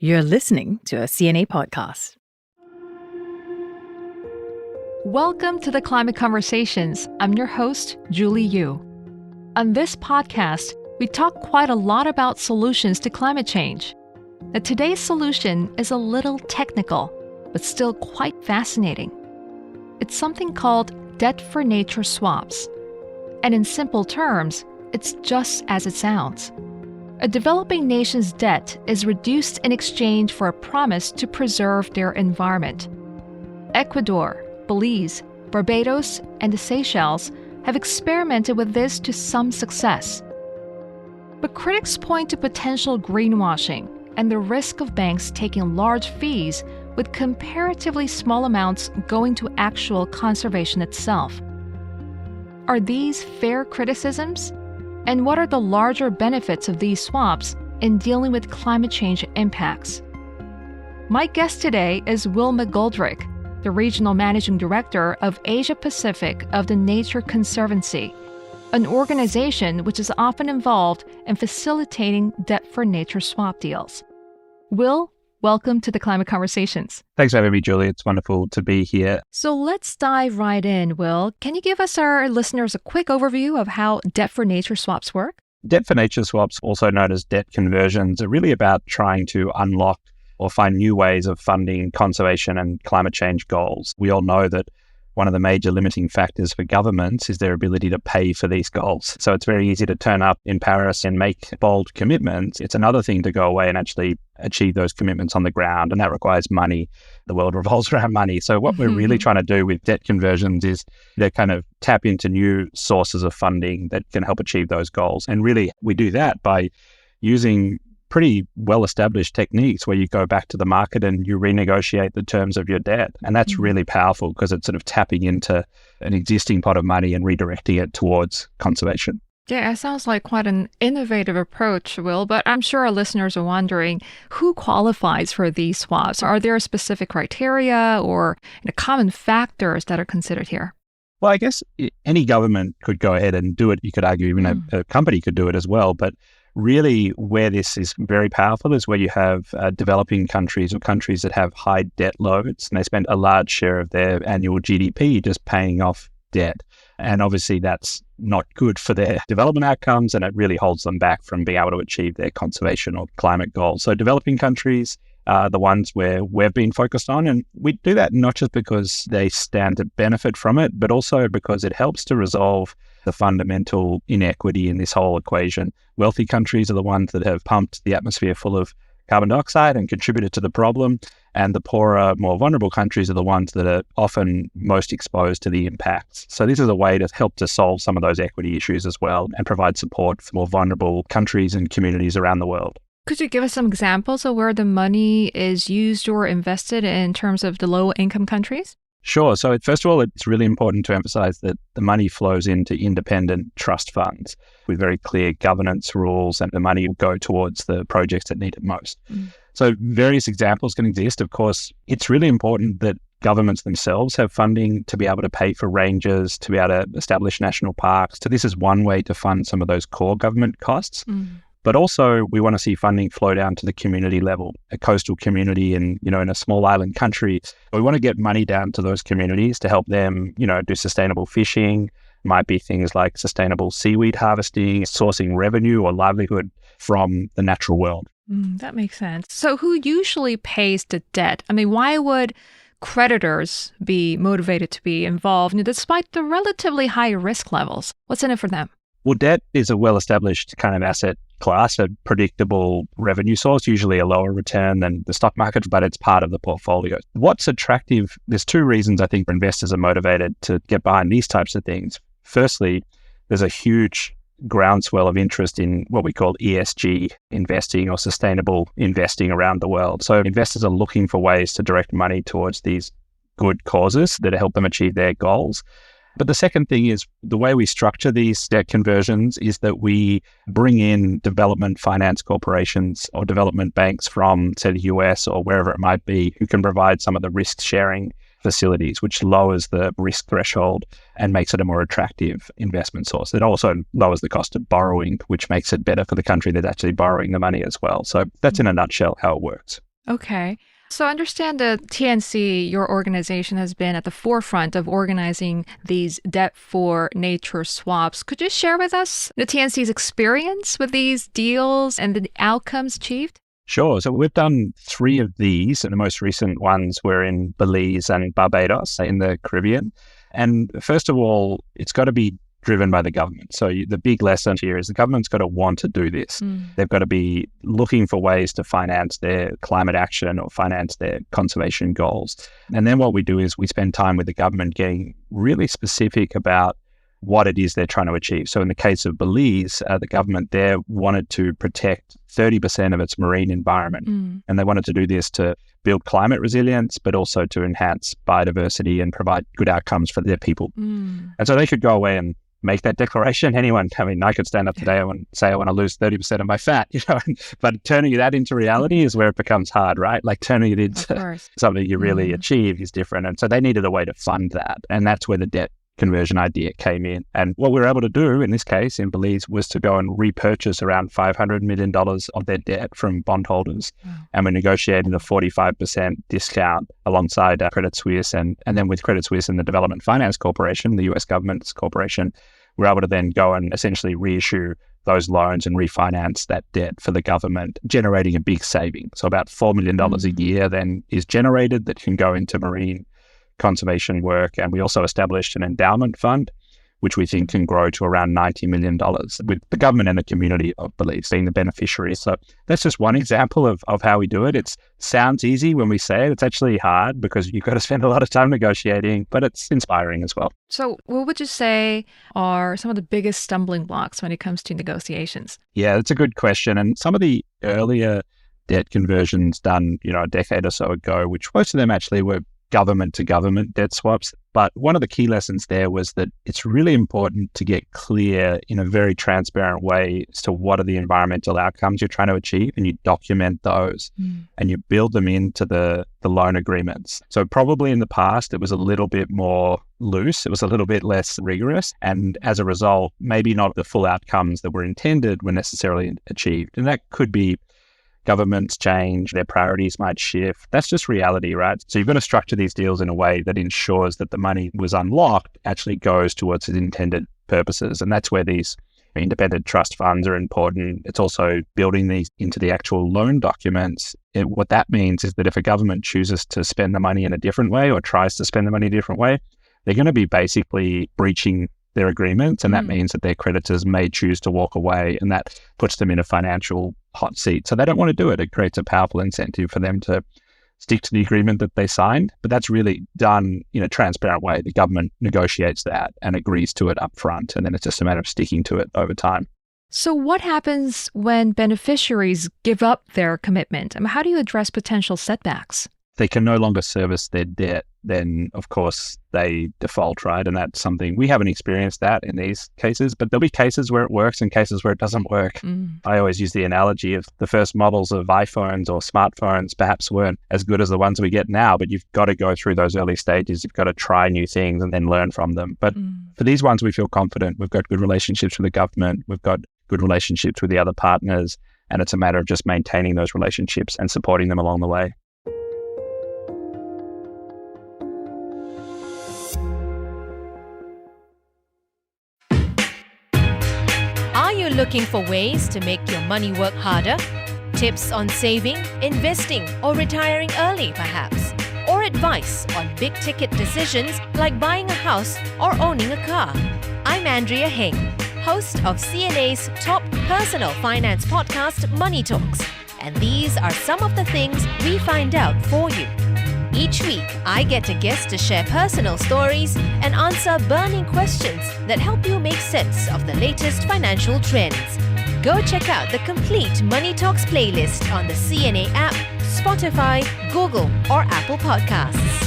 You're listening to a CNA podcast. Welcome to the Climate Conversations. I'm your host, Julie Yu. On this podcast, we talk quite a lot about solutions to climate change. Now, today's solution is a little technical, but still quite fascinating. It's something called debt for nature swaps. And in simple terms, it's just as it sounds. A developing nation's debt is reduced in exchange for a promise to preserve their environment. Ecuador, Belize, Barbados, and the Seychelles have experimented with this to some success. But critics point to potential greenwashing and the risk of banks taking large fees with comparatively small amounts going to actual conservation itself. Are these fair criticisms? And what are the larger benefits of these swaps in dealing with climate change impacts? My guest today is Will McGoldrick, the Regional Managing Director of Asia Pacific of the Nature Conservancy, an organization which is often involved in facilitating debt for nature swap deals. Will, welcome to the Climate Conversations. Thanks for having me, Julie. It's wonderful to be here. So let's dive right in, Will. Can you give us, our listeners, a quick overview of how debt for nature swaps work? Debt for nature swaps, also known as debt conversions, are really about trying to unlock or find new ways of funding conservation and climate change goals. We all know that one of the major limiting factors for governments is their ability to pay for these goals. So it's very easy to turn up in Paris and make bold commitments. It's another thing to go away and actually achieve those commitments on the ground, and that requires money. The world revolves around money. So what we're really trying to do with debt conversions is to kind of tap into new sources of funding that can help achieve those goals. And really, we do that by using pretty well-established techniques where you go back to the market and you renegotiate the terms of your debt. And that's really powerful because it's sort of tapping into an existing pot of money and redirecting it towards conservation. Yeah, it sounds like quite an innovative approach, Will, but I'm sure our listeners are wondering who qualifies for these swaps. Are there specific criteria or common factors that are considered here? Well, I guess any government could go ahead and do it. You could argue even a company could do it as well. But really, where this is very powerful is where you have developing countries or countries that have high debt loads, and they spend a large share of their annual GDP just paying off debt. And obviously, that's not good for their development outcomes, and it really holds them back from being able to achieve their conservation or climate goals. So developing countries are the ones where we've been focused on, and we do that not just because they stand to benefit from it, but also because it helps to resolve the fundamental inequity in this whole equation. Wealthy countries are the ones that have pumped the atmosphere full of carbon dioxide and contributed to the problem, and the poorer, more vulnerable countries are the ones that are often most exposed to the impacts. So this is a way to help to solve some of those equity issues as well and provide support for more vulnerable countries and communities around the world. Could you give us some examples of where the money is used or invested in terms of the low-income countries? Sure. So first of all, it's really important to emphasize that the money flows into independent trust funds with very clear governance rules, and the money will go towards the projects that need it most. So various examples can exist. Of course, it's really important that governments themselves have funding to be able to pay for rangers, to be able to establish national parks. So this is one way to fund some of those core government costs. But also, we want to see funding flow down to the community level, a coastal community in a small island country. We want to get money down to those communities to help them, do sustainable fishing. Might be things like sustainable seaweed harvesting, sourcing revenue or livelihood from the natural world. That makes sense. So who usually pays the debt? I mean, why would creditors be motivated to be involved despite the relatively high risk levels? What's in it for them? Well, debt is a well-established kind of asset class, a predictable revenue source, usually a lower return than the stock market, but it's part of the portfolio. What's attractive, there's two reasons I think investors are motivated to get behind these types of things. Firstly, there's a huge groundswell of interest in what we call ESG investing or sustainable investing around the world. So investors are looking for ways to direct money towards these good causes that help them achieve their goals. But the second thing is the way we structure these debt conversions is that we bring in development finance corporations or development banks from, say, the US or wherever it might be, who can provide some of the risk sharing facilities, which lowers the risk threshold and makes it a more attractive investment source. It also lowers the cost of borrowing, which makes it better for the country that's actually borrowing the money as well. So that's in a nutshell how it works. Okay. So I understand that TNC, your organization, has been at the forefront of organizing these debt for nature swaps. Could you share with us the TNC's experience with these deals and the outcomes achieved? Sure. So we've done 3 of these, and the most recent ones were in Belize and Barbados in the Caribbean. And first of all, it's got to be driven by the government. So the big lesson here is the government's got to want to do this. They've got to be looking for ways to finance their climate action or finance their conservation goals. And then what we do is we spend time with the government getting really specific about what it is they're trying to achieve. So in the case of Belize, the government there wanted to protect 30% of its marine environment. And they wanted to do this to build climate resilience, but also to enhance biodiversity and provide good outcomes for their people. And so they could go away and make that declaration. I could stand up today and say I want to lose 30% of my fat, but turning that into reality is where it becomes hard, right? Like turning it into something you really achieve is different. And so they needed a way to fund that. And that's where the debt conversion idea came in. And what we were able to do in this case in Belize was to go and repurchase around $500 million of their debt from bondholders. And we negotiated a 45% discount alongside Credit Suisse. And then with Credit Suisse and the Development Finance Corporation, the US government's corporation, we're able to then go and essentially reissue those loans and refinance that debt for the government, generating a big saving. So about $4 million a year then is generated that can go into marine conservation work. And we also established an endowment fund, which we think can grow to around $90 million, with the government and the community of Belize being the beneficiaries. So that's just one example of how we do it. It sounds easy when we say it. It's actually hard because you've got to spend a lot of time negotiating, but it's inspiring as well. So what would you say are some of the biggest stumbling blocks when it comes to negotiations? Yeah, that's a good question. And some of the earlier debt conversions done, a decade or so ago, which most of them actually were government-to-government debt swaps. But one of the key lessons there was that it's really important to get clear in a very transparent way as to what are the environmental outcomes you're trying to achieve, and you document those and you build them into the loan agreements. So probably in the past, it was a little bit more loose. It was a little bit less rigorous. And as a result, maybe not the full outcomes that were intended were necessarily achieved. And that could be governments change, their priorities might shift. That's just reality, right? So you've got to structure these deals in a way that ensures that the money was unlocked actually goes towards its intended purposes. And that's where these independent trust funds are important. It's also building these into the actual loan documents. What that means is that if a government chooses to spend the money in a different way or tries to spend the money a different way, they're going to be basically breaching their agreements, and that means that their creditors may choose to walk away, and that puts them in a financial hot seat. So they don't want to do it. It creates a powerful incentive for them to stick to the agreement that they signed, but that's really done in a transparent way. The government negotiates that and agrees to it up front, and then it's just a matter of sticking to it over time. So what happens when beneficiaries give up their commitment? How do you address potential setbacks? They can no longer service their debt, then of course they default, right? And that's something we haven't experienced that in these cases, but there'll be cases where it works and cases where it doesn't work. I always use the analogy of the first models of iPhones or smartphones perhaps weren't as good as the ones we get now, but you've got to go through those early stages. You've got to try new things and then learn from them. But for these ones, we feel confident. We've got good relationships with the government. We've got good relationships with the other partners. And it's a matter of just maintaining those relationships and supporting them along the way. Are you looking for ways to make your money work harder? Tips on saving, investing, or retiring early, perhaps? Or advice on big-ticket decisions like buying a house or owning a car? I'm Andrea Heng, host of CNA's top personal finance podcast, Money Talks. And these are some of the things we find out for you. Each week, I get a guest to share personal stories and answer burning questions that help you make sense of the latest financial trends. Go check out the complete Money Talks playlist on the CNA app, Spotify, Google, or Apple Podcasts.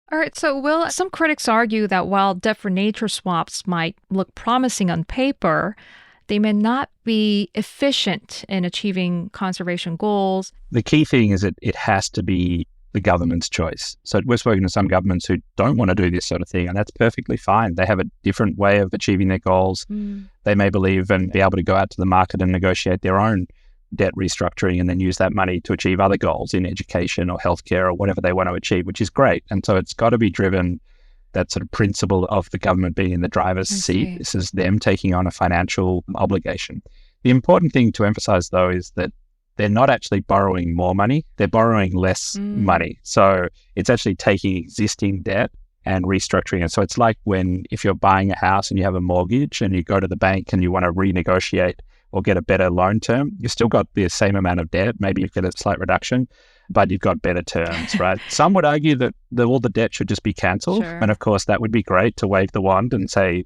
All right, so Will, some critics argue that while debt for nature swaps might look promising on paper, they may not be efficient in achieving conservation goals. The key thing is that the the government's choice. So we're speaking to some governments who don't want to do this sort of thing, and that's perfectly fine. They have a different way of achieving their goals. They may believe and be able to go out to the market and negotiate their own debt restructuring and then use that money to achieve other goals in education or healthcare or whatever they want to achieve, which is great. And so it's got to be driven, that sort of principle of the government being in the driver's seat. This is them taking on a financial obligation. The important thing to emphasize, though, is that they're not actually borrowing more money. They're borrowing less money. So it's actually taking existing debt and restructuring it. So it's like if you're buying a house and you have a mortgage and you go to the bank and you want to renegotiate or get a better loan term, you've still got the same amount of debt. Maybe you get a slight reduction, but you've got better terms, right? Some would argue that all the debt should just be cancelled. Sure. And of course, that would be great to wave the wand and say,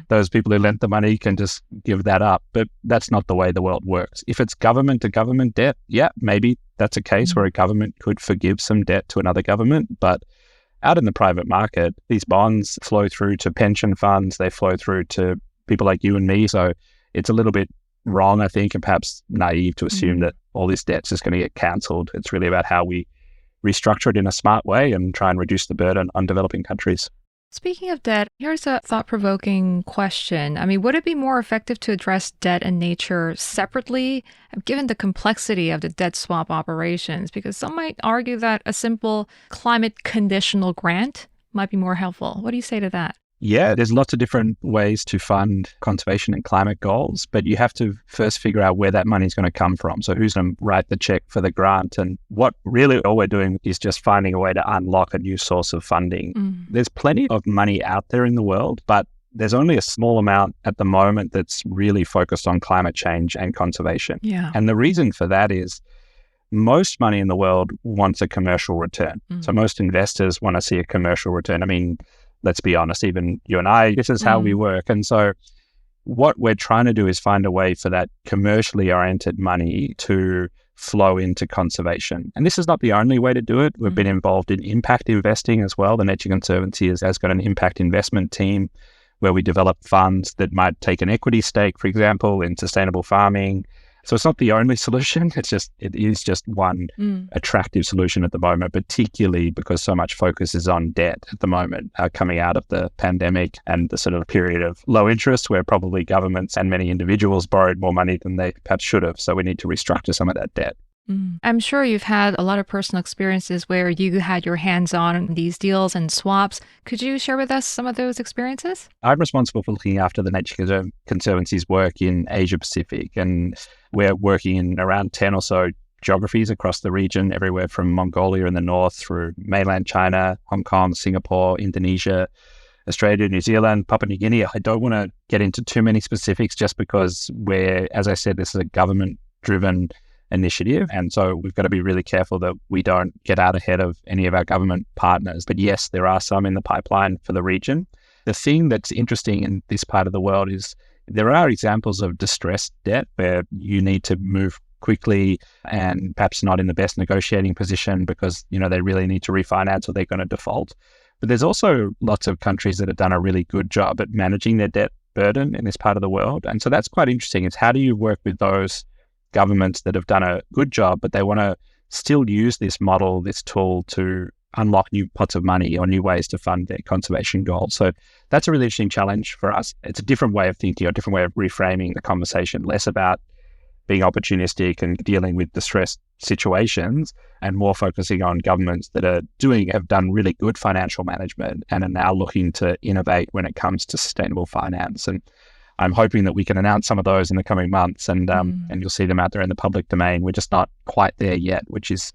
those people who lent the money can just give that up. But that's not the way the world works. If it's government to government debt, yeah, maybe that's a case where a government could forgive some debt to another government. But out in the private market, these bonds flow through to pension funds. They flow through to people like you and me. So it's a little bit wrong, I think, and perhaps naive to assume that all this debt's just going to get cancelled. It's really about how we restructure it in a smart way and try and reduce the burden on developing countries. Speaking of debt, here's a thought-provoking question. I mean, would it be more effective to address debt and nature separately, given the complexity of the debt swap operations? Because some might argue that a simple climate conditional grant might be more helpful. What do you say to that? Yeah, there's lots of different ways to fund conservation and climate goals, but you have to first figure out where that money is going to come from. So who's going to write the check for the grant? And what really all we're doing is just finding a way to unlock a new source of funding. There's plenty of money out there in the world, but there's only a small amount at the moment that's really focused on climate change and conservation. Yeah. And the reason for that is most money in the world wants a commercial return. So most investors want to see a commercial return. I mean, let's be honest, even you and I, this is how we work. And so what we're trying to do is find a way for that commercially oriented money to flow into conservation. And this is not the only way to do it. We've been involved in impact investing as well. The Nature Conservancy has got an impact investment team where we develop funds that might take an equity stake, for example, in sustainable farming. So it's not the only solution. It is just one attractive solution at the moment, particularly because so much focus is on debt at the moment, coming out of the pandemic and the sort of period of low interest where probably governments and many individuals borrowed more money than they perhaps should have. So we need to restructure some of that debt. I'm sure you've had a lot of personal experiences where you had your hands on these deals and swaps. Could you share with us some of those experiences? I'm responsible for looking after the Nature Conservancy's work in Asia Pacific, and we're working in around 10 or so geographies across the region, everywhere from Mongolia in the north through mainland China, Hong Kong, Singapore, Indonesia, Australia, New Zealand, Papua New Guinea. I don't want to get into too many specifics just because as I said, this is a government-driven initiative. And so we've got to be really careful that we don't get out ahead of any of our government partners. But yes, there are some in the pipeline for the region. The thing that's interesting in this part of the world is there are examples of distressed debt where you need to move quickly and perhaps not in the best negotiating position because, they really need to refinance or they're going to default. But there's also lots of countries that have done a really good job at managing their debt burden in this part of the world. And so that's quite interesting. It's how do you work with those governments that have done a good job, but they want to still use this model, this tool to unlock new pots of money or new ways to fund their conservation goals. So that's a really interesting challenge for us. It's a different way of thinking, a different way of reframing the conversation, less about being opportunistic and dealing with distressed situations and more focusing on governments that have done really good financial management and are now looking to innovate when it comes to sustainable finance. And I'm hoping that we can announce some of those in the coming months and you'll see them out there in the public domain. We're just not quite there yet, which is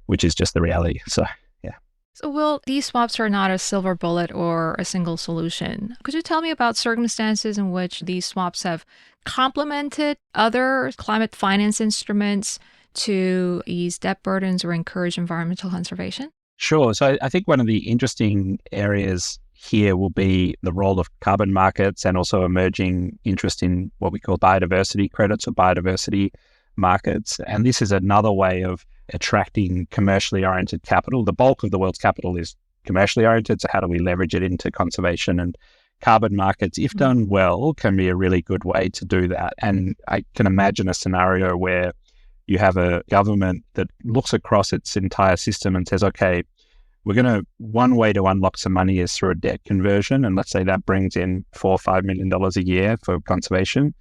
just the reality. So, yeah. So, Will, these swaps are not a silver bullet or a single solution. Could you tell me about circumstances in which these swaps have complemented other climate finance instruments to ease debt burdens or encourage environmental conservation? Sure. So I think one of the interesting areas here will be the role of carbon markets and also emerging interest in what we call biodiversity credits or biodiversity markets. And this is another way of attracting commercially oriented capital. The bulk of the world's capital is commercially oriented. So how do we leverage it into conservation? And carbon markets, if done well, can be a really good way to do that. And I can imagine a scenario where you have a government that looks across its entire system and says, okay, one way to unlock some money is through a debt conversion. And let's say that brings in $4 or $5 million a year for conservation.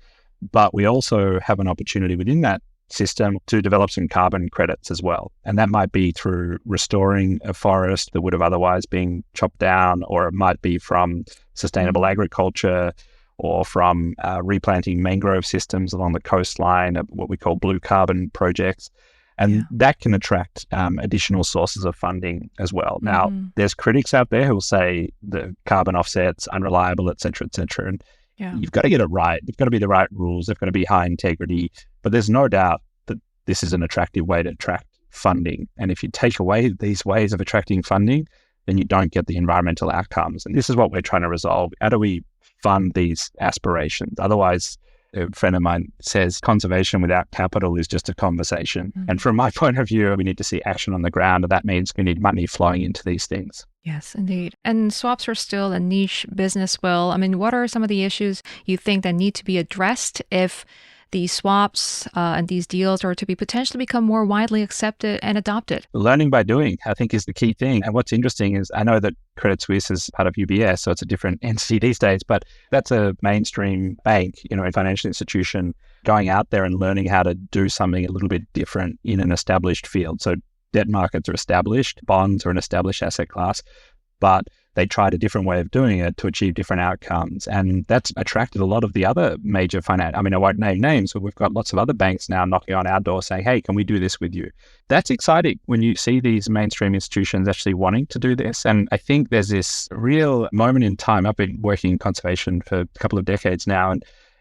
But we also have an opportunity within that system to develop some carbon credits as well. And that might be through restoring a forest that would have otherwise been chopped down, or it might be from sustainable agriculture, or from replanting mangrove systems along the coastline, of what we call blue carbon projects. And that can attract additional sources of funding as well. Now, there's critics out there who will say the carbon offset's unreliable, et cetera, et cetera. And you've got to get it right. They've got to be the right rules. They've got to be high integrity. But there's no doubt that this is an attractive way to attract funding. And if you take away these ways of attracting funding, then you don't get the environmental outcomes. And this is what we're trying to resolve. How do we fund these aspirations? Otherwise, a friend of mine says conservation without capital is just a conversation. And from my point of view, we need to see action on the ground. And that means we need money flowing into these things. Yes, indeed. And swaps are still a niche business, Will. I mean, what are some of the issues you think that need to be addressed if these swaps and these deals are to be potentially become more widely accepted and adopted? Learning by doing, I think, is the key thing. And what's interesting is I know that Credit Suisse is part of UBS, so it's a different entity these days, but that's a mainstream bank, a financial institution going out there and learning how to do something a little bit different in an established field. So debt markets are established, bonds are an established asset class, but they tried a different way of doing it to achieve different outcomes. And that's attracted a lot of the other major I won't name names, but we've got lots of other banks now knocking on our door saying, hey, can we do this with you? That's exciting when you see these mainstream institutions actually wanting to do this. And I think there's this real moment in time. I've been working in conservation for a couple of decades now,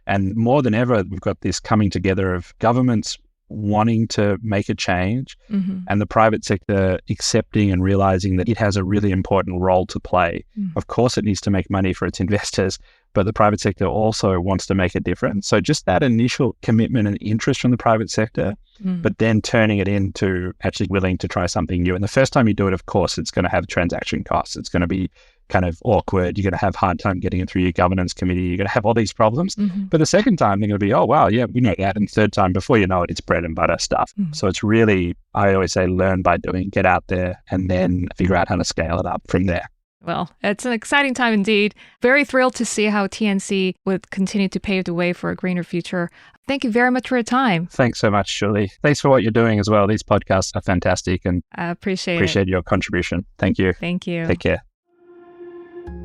and more than ever, we've got this coming together of governments wanting to make a change and the private sector accepting and realizing that it has a really important role to play. Of course, it needs to make money for its investors, but the private sector also wants to make a difference. So just that initial commitment and interest from the private sector, but then turning it into actually willing to try something new. And the first time you do it, of course, it's going to have transaction costs. It's going to be kind of awkward. You're going to have a hard time getting it through your governance committee. You're going to have all these problems. But the second time, they're going to be, oh, wow, yeah, we know that. And third time, before you know it, it's bread and butter stuff. So it's really, I always say, learn by doing, get out there, and then figure out how to scale it up from there. Well, it's an exciting time indeed. Very thrilled to see how TNC would continue to pave the way for a greener future. Thank you very much for your time. Thanks so much, Julie. Thanks for what you're doing as well. These podcasts are fantastic, and I appreciate your contribution. Thank you. Thank you. Take care.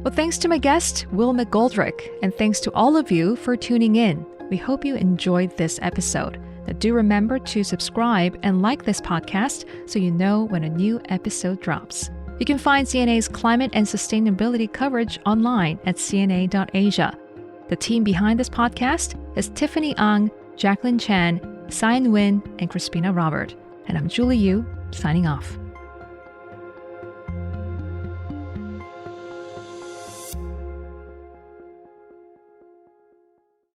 Well, thanks to my guest, Will McGoldrick, and thanks to all of you for tuning in. We hope you enjoyed this episode. Now, do remember to subscribe and like this podcast so you know when a new episode drops. You can find CNA's climate and sustainability coverage online at cna.asia. The team behind this podcast is Tiffany Ang, Jacqueline Chan, Cyan Nguyen, and Crispina Robert. And I'm Julie Yu, signing off.